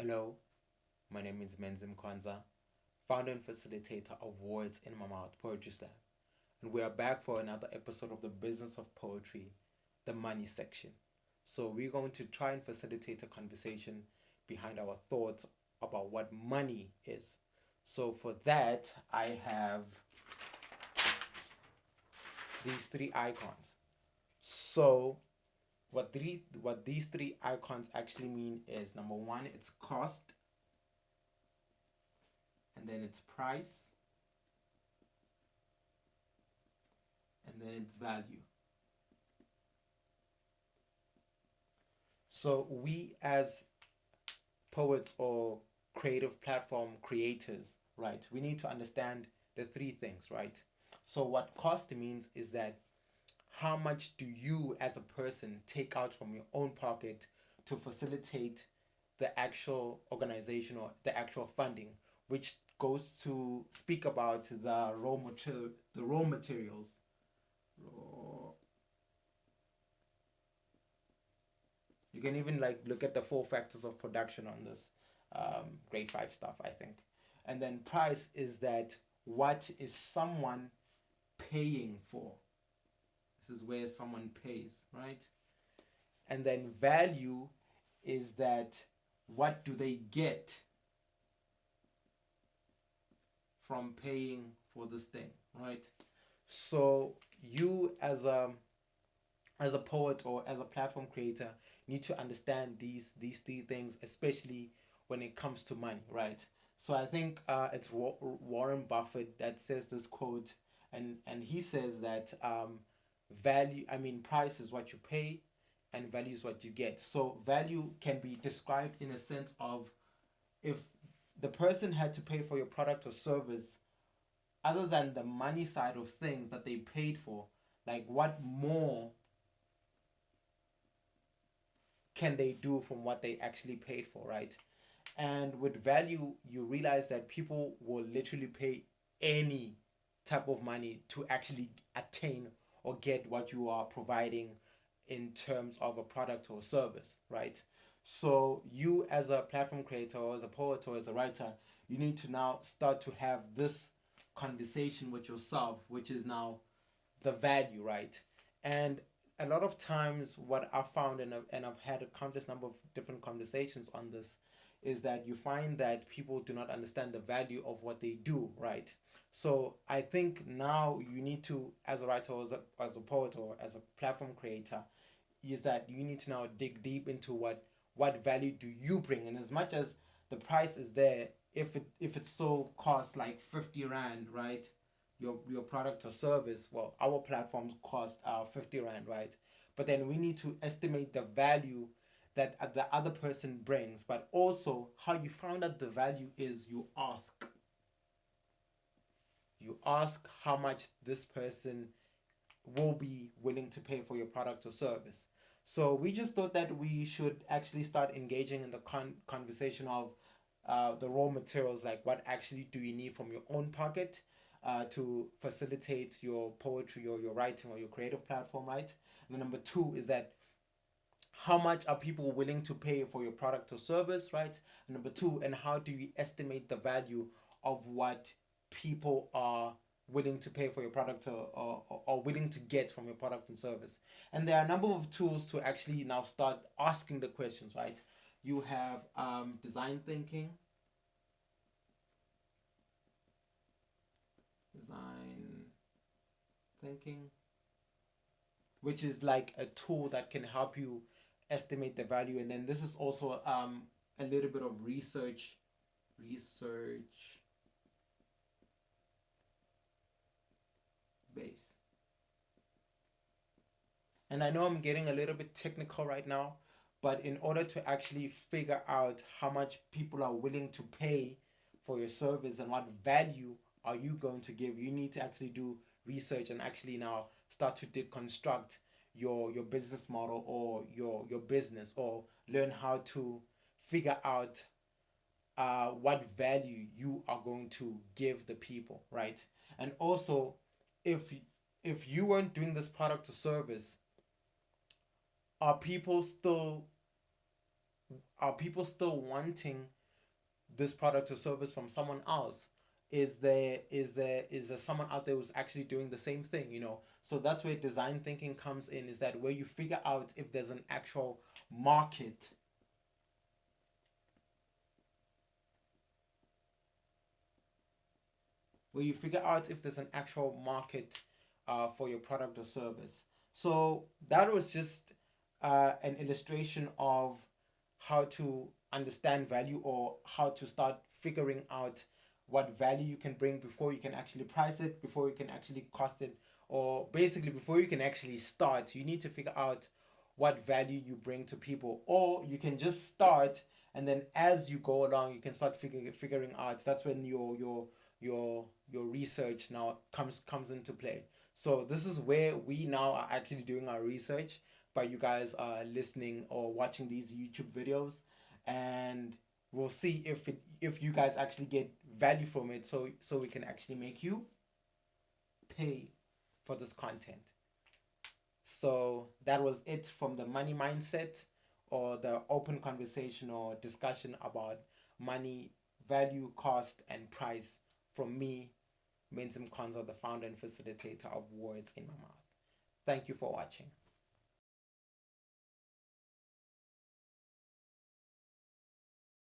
Hello, my name is Menzi Mkhonza, founder and facilitator of Words in My Mouth Poetry Slam, and we are back for another episode of the Business of Poetry, the money section. So we're going to try and facilitate a conversation behind our thoughts about what money is. So for that, I have these three icons. So what these three icons actually mean is number one, it's cost, and then it's price, and then it's value. So we as poets or creative platform creators, right? We need to understand the three things, right? So what cost means is that how much do you as a person take out from your own pocket to facilitate the actual organization or the actual funding, which goes to speak about the raw materials. Raw. You can even like look at the four factors of production on this grade five stuff, I think. And then price is that what is someone paying for? This is where someone pays, right? And then value is that what do they get from paying for this thing, right? So you as a poet or as a platform creator need to understand these three things, especially when it comes to money, right? So I think it's Warren Buffett that says this quote, and he says that price is what you pay, and value is what you get. So value can be described in a sense of if the person had to pay for your product or service, other than the money side of things that they paid for, like what more can they do from what they actually paid for, right? And with value, you realize that people will literally pay any type of money to actually attain or get what you are providing in terms of a product or service, right? So you as a platform creator or as a poet or as a writer, you need to now start to have this conversation with yourself, which is now the value, right? And a lot of times, what I found, and I've had a countless number of different conversations on this, is that you find that people do not understand the value of what they do, right? So I think now you need to, as a writer, or as a poet, or as a platform creator, is that you need to now dig deep into what value do you bring, and as much as the price is there, if it so costs like 50 rand, right? Your product or service, well, our platforms cost 50 rand, right? But then we need to estimate the value that the other person brings, but also how you found out the value is you ask how much this person will be willing to pay for your product or service. So we just thought that we should actually start engaging in the conversation of the raw materials, like what actually do you need from your own pocket to facilitate your poetry or your writing or your creative platform, right? And the number two is that how much are people willing to pay for your product or service, right? And number two, and how do you estimate the value of what people are willing to pay for your product or willing to get from your product and service? And there are a number of tools to actually now start asking the questions, right? You have design thinking, design thinking, which is like a tool that can help you estimate the value. And then this is also a little bit of research base. And I know I'm getting a little bit technical right now, but in order to actually figure out how much people are willing to pay for your service and what value are you going to give, you need to actually do research and actually now start to deconstruct your business model or your business, or learn how to figure out what value you are going to give the people, right? And also, if if you weren't doing this product or service, are people still Are people still wanting this product or service from someone else? Is there someone out there who's actually doing the same thing, so that's where design thinking comes in, is that where you figure out if there's an actual market, for your product or service. So that was just an illustration of how to understand value, or how to start figuring out what value you can bring before you can actually price it, before you can actually cost it, or basically before you can actually start. You need to figure out what value you bring to people, or you can just start, and then as you go along you can start figuring out. That's when your research now comes into play. So this is where we now are actually doing our research, but you guys are listening or watching these YouTube videos, and we'll see if you guys actually get value from it, so we can actually make you pay for this content. So that was it from the money mindset, or the open conversation or discussion about money, value, cost, and price, from me, Menzi Mkhonza, the founder and facilitator of Words in My Mouth. Thank you for watching.